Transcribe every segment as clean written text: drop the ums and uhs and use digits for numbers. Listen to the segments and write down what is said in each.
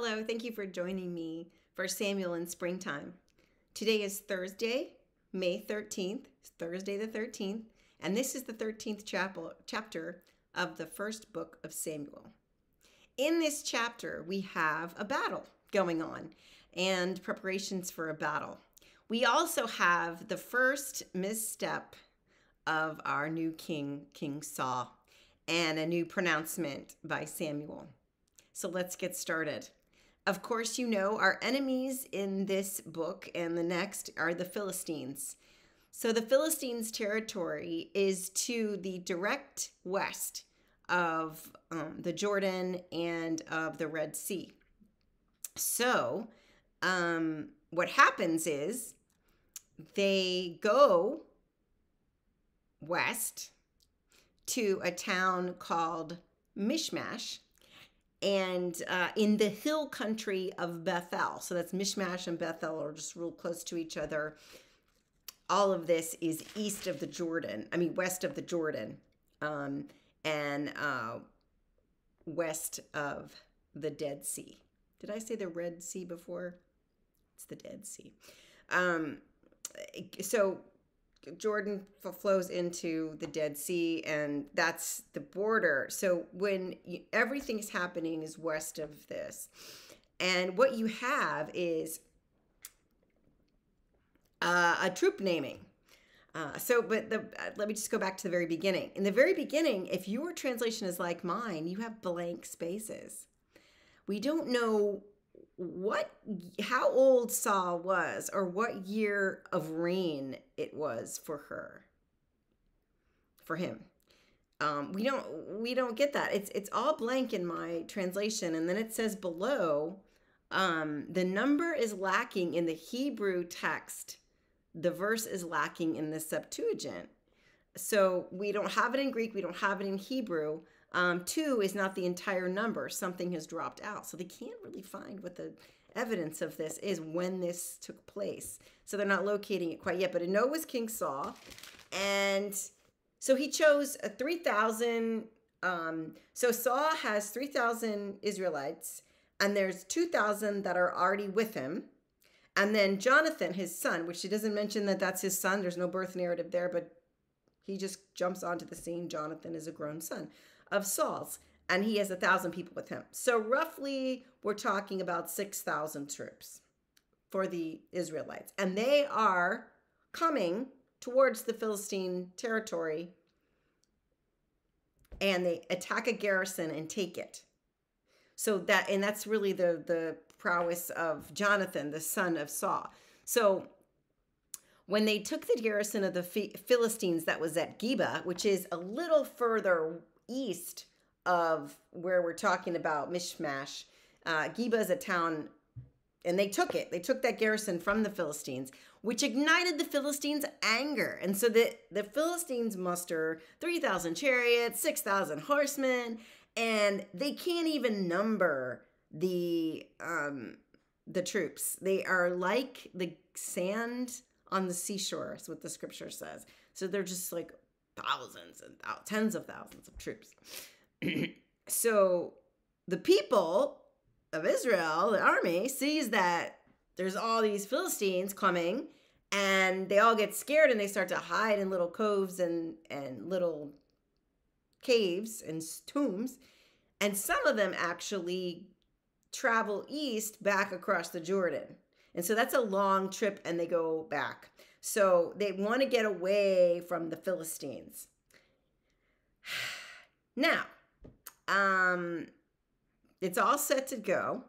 Hello, thank you for joining me for Samuel in Springtime. Today is Thursday, May 13th, Thursday the 13th, and this is the 13th chapter of the first book of Samuel. In this chapter, we have a battle going on and preparations for a battle. We also have the first misstep of our new king, King Saul, and a new pronouncement by Samuel. So let's get started. Of course, you know our enemies in this book and the next are the Philistines. So the Philistines' territory is to the direct west of the Jordan and of the Red Sea. So what happens is they go west to a town called Mishmash, and in the hill country of Bethel. So that's Mishmash and Bethel are just real close to each other. All of this is west of the Jordan, and west of the Dead Sea. Did I say the Red Sea before? It's the Dead Sea. So Jordan flows into the Dead Sea, and that's the border. So when everything is happening is west of this, and what you have is a troop naming. Let me just go back to the very beginning. In the very beginning, if your translation is like mine, you have blank spaces. We don't know how old Saul was or what year of reign it was for him. We don't get that. It's all blank in my translation. And then it says below, the number is lacking in the Hebrew text. The verse is lacking in the Septuagint. So we don't have it in Greek. We don't have it in Hebrew. 2 is not the entire number. Something has dropped out. So they can't really find what the evidence of this is when this took place. So they're not locating it quite yet. But I know it was King Saul. And so he chose 3,000. So Saul has 3,000 Israelites. And there's 2,000 that are already with him. And then Jonathan, his son, which he doesn't mention that that's his son. There's no birth narrative there, but he just jumps onto the scene. Jonathan is a grown son of Saul's, and he has 1,000 people with him. So roughly, we're talking about 6,000 troops for the Israelites. And they are coming towards the Philistine territory, and they attack a garrison and take it. So that's really the prowess of Jonathan, the son of Saul. So when they took the garrison of the Philistines that was at Geba, which is a little further east of where we're talking about Mishmash, Geba is a town, and they took it. They took that garrison from the Philistines, which ignited the Philistines' anger. And so the Philistines muster 3,000 chariots, 6,000 horsemen, and they can't even number the troops. They are like the sand on the seashore, is what the scripture says. So they're just like thousands and tens of thousands of troops. So the people of Israel, the army, sees that there's all these Philistines coming, and they all get scared and they start to hide in little coves and little caves and tombs. And some of them actually travel east back across the Jordan. And so that's a long trip, and they go back. So they want to get away from the Philistines. Now, it's all set to go.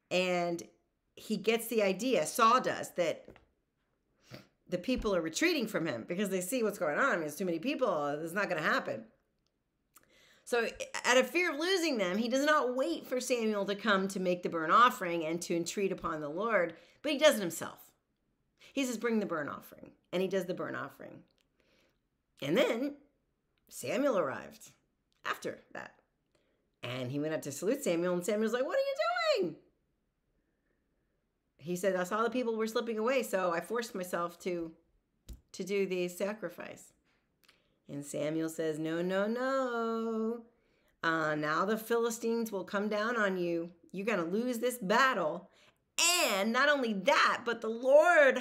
And he gets the idea, Saul does, that the people are retreating from him because they see what's going on. I mean, there's too many people. It's not going to happen. So out of fear of losing them, he does not wait for Samuel to come to make the burnt offering and to entreat upon the Lord, but he does it himself. He says, bring the burnt offering, and he does the burnt offering. And then Samuel arrived after that, and he went up to salute Samuel, and Samuel's like, what are you doing? He said, I saw the people were slipping away, so I forced myself to do the sacrifice. And Samuel says, no, no, no. Now the Philistines will come down on you. You're going to lose this battle. And not only that, but the Lord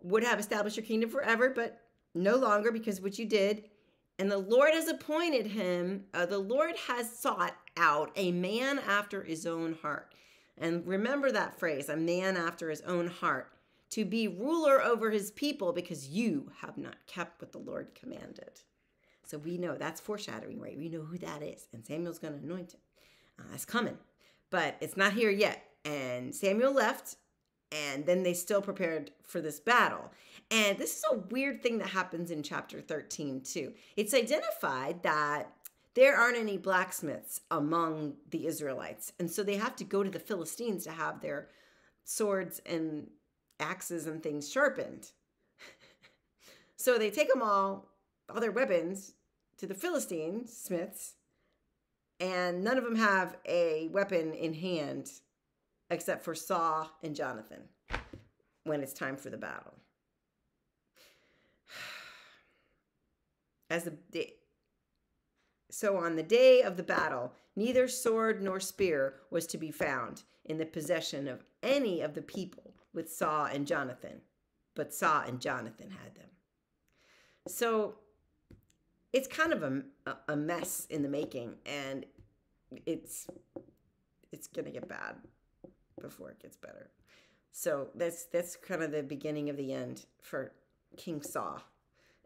would have established your kingdom forever, but no longer because of what you did. And the Lord has appointed him, the Lord has sought out a man after his own heart. And remember that phrase, a man after his own heart, to be ruler over his people because you have not kept what the Lord commanded. So we know that's foreshadowing, right? We know who that is. And Samuel's going to anoint him. That's coming. But it's not here yet. And Samuel left, and then they still prepared for this battle. And this is a weird thing that happens in chapter 13 too. It's identified that there aren't any blacksmiths among the Israelites. And so they have to go to the Philistines to have their swords and axes and things sharpened. So they take them all their weapons, to the Philistine smiths, and none of them have a weapon in hand except for Saul and Jonathan when it's time for the battle. So on the day of the battle, neither sword nor spear was to be found in the possession of any of the people with Saul and Jonathan, but Saul and Jonathan had them. So it's kind of a mess in the making, and it's going to get bad before it gets better. So that's kind of the beginning of the end for King Saul.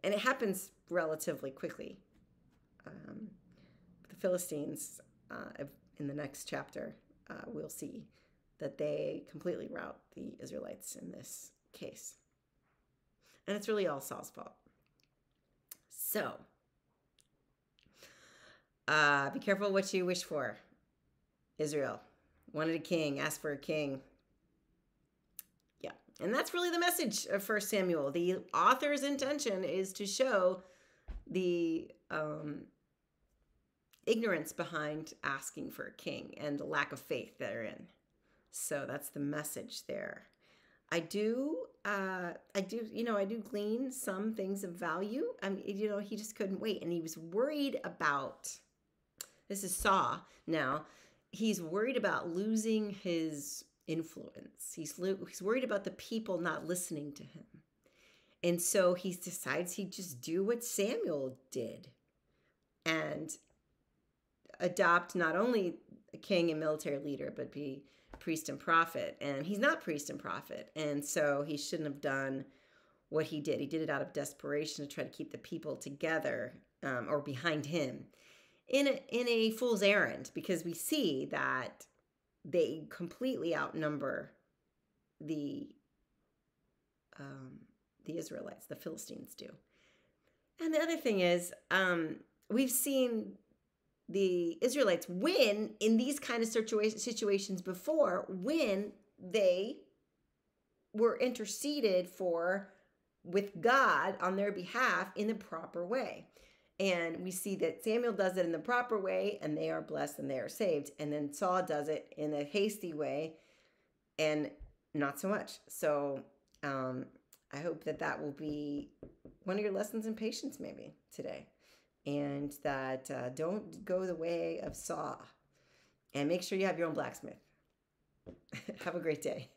And it happens relatively quickly. The Philistines, in the next chapter, we'll see that they completely rout the Israelites in this case. And it's really all Saul's fault. So, be careful what you wish for. Israel wanted a king, asked for a king. Yeah, and that's really the message of 1 Samuel. The author's intention is to show the ignorance behind asking for a king and the lack of faith therein. So that's the message there. I do glean some things of value. He just couldn't wait, and he was worried about. This is Saul now. He's worried about losing his influence. He's worried about the people not listening to him, and so he decides he'd just do what Samuel did, and adopt not only a king and military leader, but be priest and prophet. And he's not priest and prophet, and so he shouldn't have done what he did. He did it out of desperation to try to keep the people together, or behind him, in a fool's errand, because we see that they completely outnumber the Israelites. The Philistines do. And the other thing is, we've seen the Israelites win in these kind of situations before, when they were interceded for with God on their behalf in the proper way. And we see that Samuel does it in the proper way, and they are blessed and they are saved. And then Saul does it in a hasty way and not so much. So I hope that will be one of your lessons in patience maybe today. And that don't go the way of Saul. And make sure you have your own blacksmith. Have a great day.